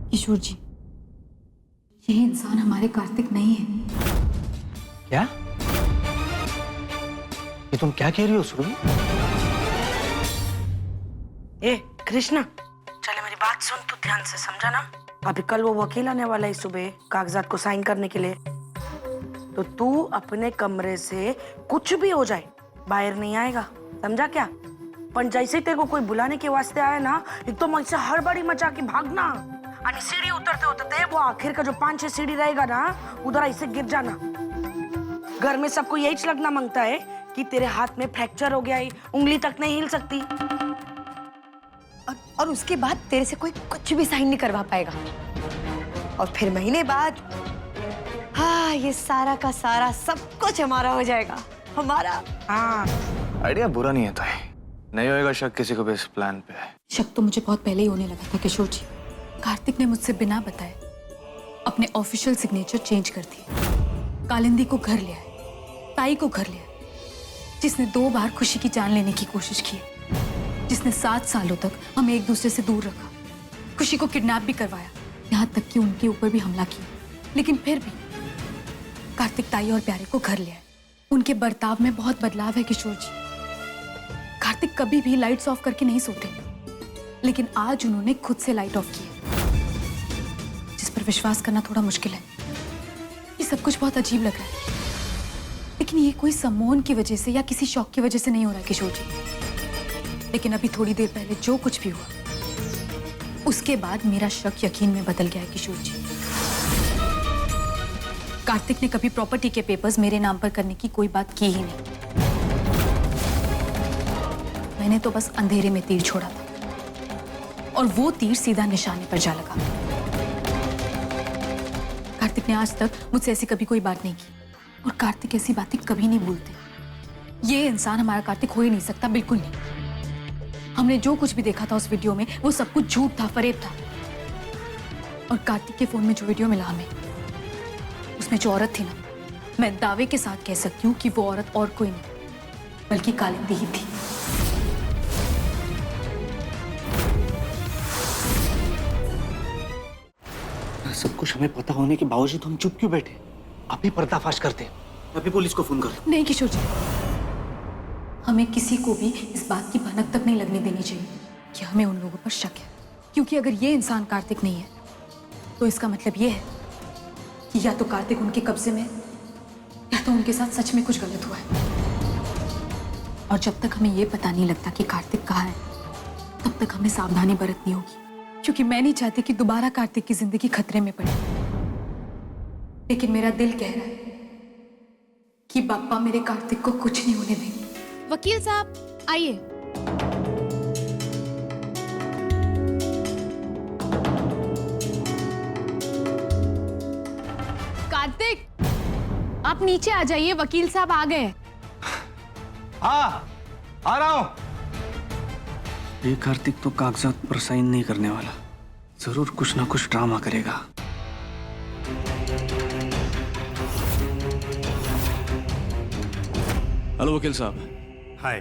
किशोर जी, ये इंसान हमारे कार्तिक नहीं है। क्या? ये तुम क्या कह रही हो सुरभि? ए कृष्णा, चले मेरी बात सुन, तू ध्यान से समझा ना। अभी कल वो वकील आने वाला है सुबह कागजात को साइन करने के लिए, तो तू अपने कमरे से कुछ भी हो जाए बाहर नहीं आएगा, समझा क्या? पर जैसे तेरे को कोई बुलाने के वास्ते आए ना, एकदम ऐसे हड़बड़ी मचा के भागना, और सीढ़ी उतरते उतरते वो आखिर का जो 5-6 सीढ़ी रहेगा ना, उधर ऐसे गिर जाना। घर में सबको यही लगना मांगता है कि तेरे हाथ में फ्रैक्चर हो गया है, उंगली तक नहीं हिल सकती। और उसके बाद तेरे से कोई कुछ भी साइन नहीं करवा पाएगा। और फिर महीने बाद हाँ, ये सारा का सारा सब कुछ हमारा हो जाएगा, हमारा। हाँ, आइडिया बुरा नहीं है तो नहीं होएगा शक किसी को भी इस प्लान पे। शक तो मुझे बहुत पहले ही होने लगा था किशोर जी। कार्तिक ने मुझसे बिना बताए अपने ऑफिशियल सिग्नेचर चेंज कर दिए। कालिंदी को घर ले आए, ताई को घर ले आए, जिसने 2 बार खुशी की जान लेने की कोशिश की, जिसने 7 सालों तक हमें एक दूसरे से दूर रखा, खुशी को किडनैप भी करवाया, यहाँ तक कि उनके ऊपर भी हमला किया। लेकिन फिर भी कार्तिक ताई और प्यारे को घर ले आए। उनके बर्ताव में बहुत बदलाव है किशोर जी। कार्तिक कभी भी लाइट्स ऑफ करके नहीं सोते, लेकिन आज उन्होंने खुद से लाइट ऑफ की, जिस पर विश्वास करना थोड़ा मुश्किल है। ये सब कुछ बहुत अजीब लग रहा है, लेकिन ये कोई सम्मोहन की वजह से या किसी शौक की वजह से नहीं हो रहा है किशोर जी। लेकिन अभी थोड़ी देर पहले जो कुछ भी हुआ, उसके बाद मेरा शक यकीन में बदल गया है किशोर जी। कार्तिक ने कभी प्रॉपर्टी के पेपर्स मेरे नाम पर करने की कोई बात की ही नहीं। मैंने तो बस अंधेरे में तीर छोड़ा था, और वो तीर सीधा निशाने पर जा लगा। कार्तिक ने आज तक मुझसे ऐसी कभी कोई बात नहीं की, और कार्तिक ऐसी बातें कभी नहीं भूलते। ये इंसान हमारा कार्तिक हो ही नहीं सकता, बिल्कुल नहीं। हमने जो कुछ भी देखा था उस वीडियो में, वो सब कुछ झूठ था, फरेब था। और कार्तिक के फोन में जो वीडियो मिला हमें, उसमें जो औरत थी ना, मैं दावे के साथ कह सकती हूँ कि वो औरत और कोई नहीं बल्कि कालिंदी ही थी। सब कुछ हमें पता होने के बावजूद हम चुप क्यों बैठे? आप ही पर्दाफाश करते। अभी पुलिस को फोन कर। नहीं किशोर जी, हमें किसी को भी इस बात की भनक तक नहीं लगने देनी चाहिए कि हमें उन लोगों पर शक है। क्योंकि अगर ये इंसान कार्तिक नहीं है, तो इसका मतलब ये है कि या तो कार्तिक उनके कब्जे में है, या तो उनके साथ सच में कुछ गलत हुआ है। और जब तक हमें ये पता नहीं लगता कि कार्तिक कहाँ है, तब तक हमें सावधानी बरतनी होगी। क्योंकि मैं नहीं चाहती कि दोबारा कार्तिक की जिंदगी खतरे में पड़े। लेकिन मेरा दिल कह रहा है कि बाप्पा मेरे कार्तिक को कुछ नहीं होने देंगे। वकील साहब आइए। कार्तिक, आप नीचे आ जाइए, वकील साहब आ गए। हाँ, आ रहा हूं। ये कार्तिक तो कागजात पर साइन नहीं करने वाला, जरूर कुछ ना कुछ ड्रामा करेगा। हेलो वकील साहब। हाय,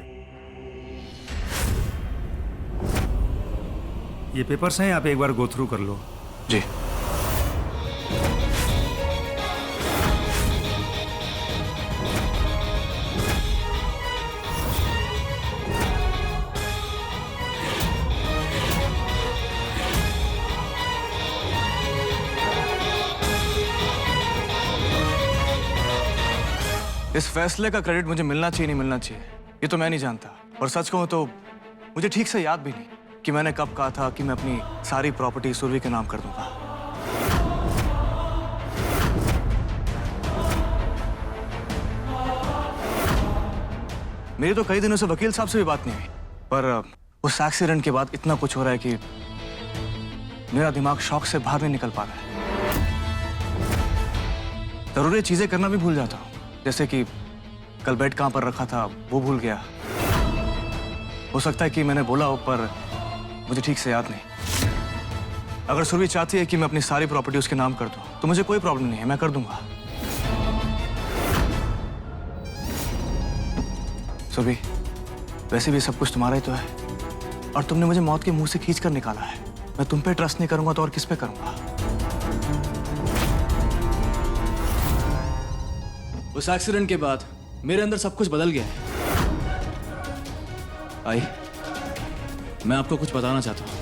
ये पेपर्स हैं, आप एक बार गो थ्रू कर लो। जी। इस फैसले का क्रेडिट मुझे मिलना चाहिए नहीं मिलना चाहिए, ये तो मैं नहीं जानता। और सच कहूं तो मुझे ठीक से याद भी नहीं कि मैंने कब कहा था कि मैं अपनी सारी प्रॉपर्टी सुरभि के नाम कर दूंगा। मेरी तो कई दिनों से वकील साहब से भी बात नहीं हुई, पर उस एक्सीडेंट के बाद इतना कुछ हो रहा है कि मेरा दिमाग शौक से बाहर नहीं निकल पा रहा है। जरूरी चीजें करना भी भूल जाता हूँ, जैसे कि कल बेड कहां पर रखा था वो भूल गया। हो सकता है कि मैंने बोला हो, पर मुझे ठीक से याद नहीं। अगर सुरभि चाहती है कि मैं अपनी सारी प्रॉपर्टी उसके नाम कर दूं, तो मुझे कोई प्रॉब्लम नहीं है, मैं कर दूंगा। सुरभि, वैसे भी सब कुछ तुम्हारा ही तो है, और तुमने मुझे मौत के मुंह से खींच कर निकाला है। मैं तुम पे ट्रस्ट नहीं करूंगा तो और किस पे करूंगा? उस एक्सीडेंट के बाद मेरे अंदर सब कुछ बदल गया है। आई, मैं आपको कुछ बताना चाहता हूं।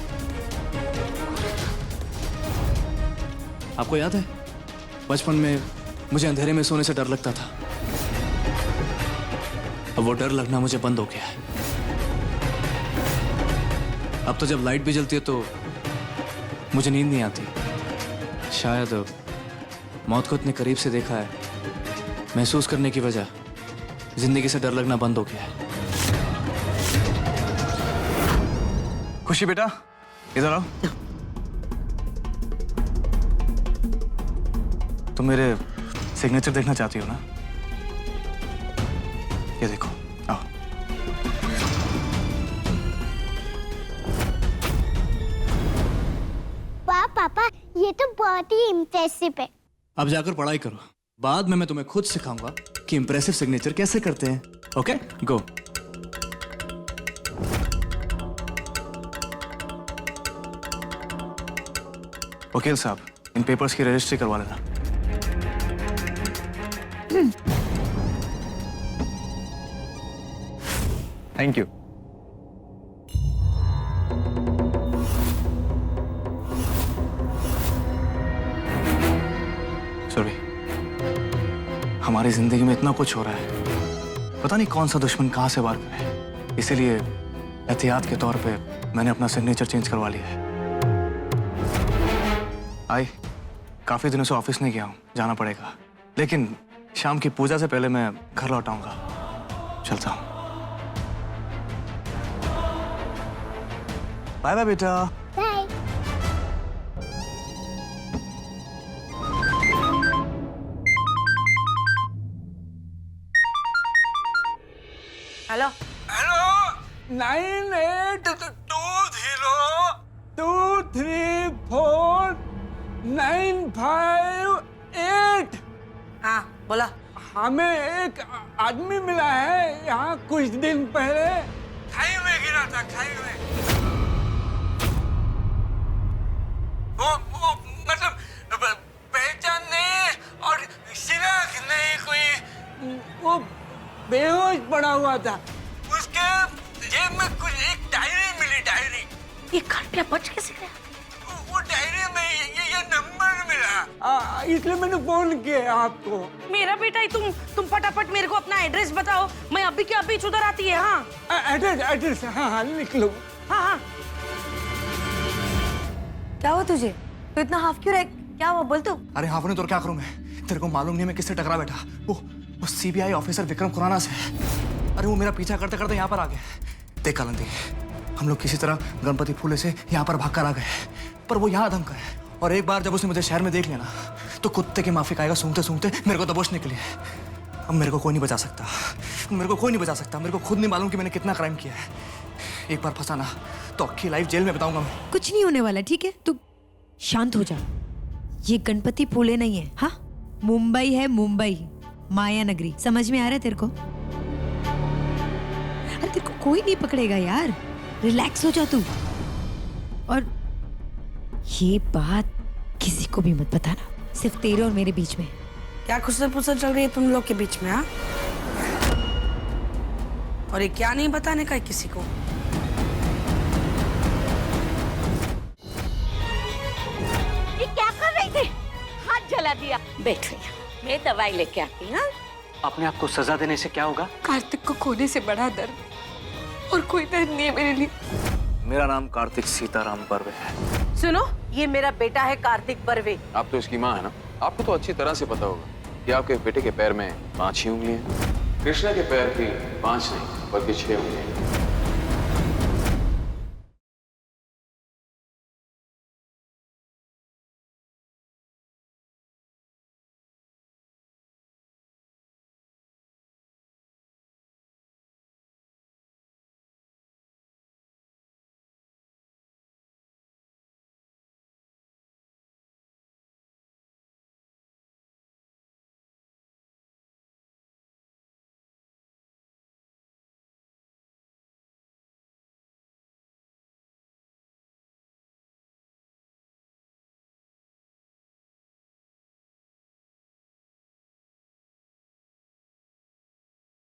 आपको याद है बचपन में मुझे अंधेरे में सोने से डर लगता था। अब वो डर लगना मुझे बंद हो गया है। अब तो जब लाइट भी जलती है तो मुझे नींद नहीं आती। शायद मौत को इतने करीब से देखा है, महसूस करने की वजह जिंदगी से डर लगना बंद हो गया है। खुशी बेटा, इधर आओ। तुम मेरे सिग्नेचर देखना चाहती हो ना? ये देखो, आओ। वाह पापा, ये तो बहुत ही इम्प्रेसिव है। अब जाकर पढ़ाई करो, बाद में मैं तुम्हें खुद सिखाऊंगा कि इंप्रेसिव सिग्नेचर कैसे करते हैं। ओके, गो। वकील साहब, इन पेपर्स की रजिस्ट्री करवा लेना। Thank you. सॉरी, हमारी जिंदगी में इतना कुछ हो रहा है, पता नहीं कौन सा दुश्मन कहां से वार करे। इसीलिए एहतियात के तौर पे मैंने अपना सिग्नेचर चेंज करवा लिया है। आई, काफी दिनों से ऑफिस नहीं गया हूं, जाना पड़ेगा। लेकिन शाम की पूजा से पहले मैं घर लौट आऊंगा। चलता हूं। बाय बाय बेटा। बाय। हेलो। हेलो, 9820234958। हाँ बोला। हमें एक आदमी मिला है यहाँ कुछ दिन पहले, खाई में गिरा था, खाई में। वो मतलब पहचान नहीं और शिनाख्त नहीं कोई। वो बेहोश पड़ा हुआ था। उसके जेब में कुछ एक डायरी मिली, डायरी। ये घर पे बच कैसे गया? वो डायरी में ये नंबर मिला, इसलिए मैंने फोन किया आपको। मेरा बेटा ही तुम फटाफट मेरे को अपना एड्रेस बताओ, मैं अभी के अभी उधर आती है। हाँ एड्रेस हाँ लिख लो। हाँ। क्या हुआ तुझे? तू इतना हाफ क्यों रह? क्या हुआ, बोल तू। अरे हाँ तो क्या करूं मैं? तेरे को मालूम नहीं मैं किससे टकरा बैठा? वो सीबीआई ऑफिसर विक्रम खुराना से। अरे वो मेरा पीछा करते करते यहाँ पर आ गए। देख कालिंदी, हम लोग किसी तरह गणपति फूले से यहाँ पर भागकर आ गए, पर वो यहाँ दम गए। और एक बार जब उसने मुझे शहर में देख लिया ना, तो कुत्ते की माफी खाएगा सूंघते सूंघते मेरे को दबोचने के लिए। अब मेरे को कोई नहीं बचा सकता, मेरे को कोई नहीं बचा सकता। मेरे को खुद नहीं मालूम कि मैंने कितना क्राइम किया है। एक बार फंसा ना तो अक्खी लाइफ जेल में बताऊंगा मैं। कुछ नहीं होने वाला, ठीक है? तू शांत हो जा। ये गणपति फूले नहीं है, हाँ? मुंबई है, मुंबई, माया नगरी। समझ में आ रहा है तेरे को? अरे तेरे को कोई नहीं पकड़ेगा यार, रिलैक्स हो जा तू। और ये बात किसी को भी मत बताना, सिर्फ तेरे और मेरे बीच में। क्या खुसर पुसर चल रही है तुम लोग के बीच में? हाँ, और ये क्या नहीं बताने का है किसी को? ये क्या कर रही थी? हाथ जला दिया। बैठो, मैं दवाई लेके आती हूँ। अपने आप को सजा देने से क्या होगा? कार्तिक को खोने से बड़ा दर्द और कोई दर्द नहीं है मेरे लिए। मेरा नाम कार्तिक सीताराम बर्वे है। सुनो, ये मेरा बेटा है कार्तिक बर्वे। आप तो इसकी माँ है ना? आपको तो अच्छी तरह से पता होगा कि आपके बेटे के पैर में 5 ही उंगलियां हैं। कृष्णा के पैर की 5 नहीं बल्कि 6 उंगलियां।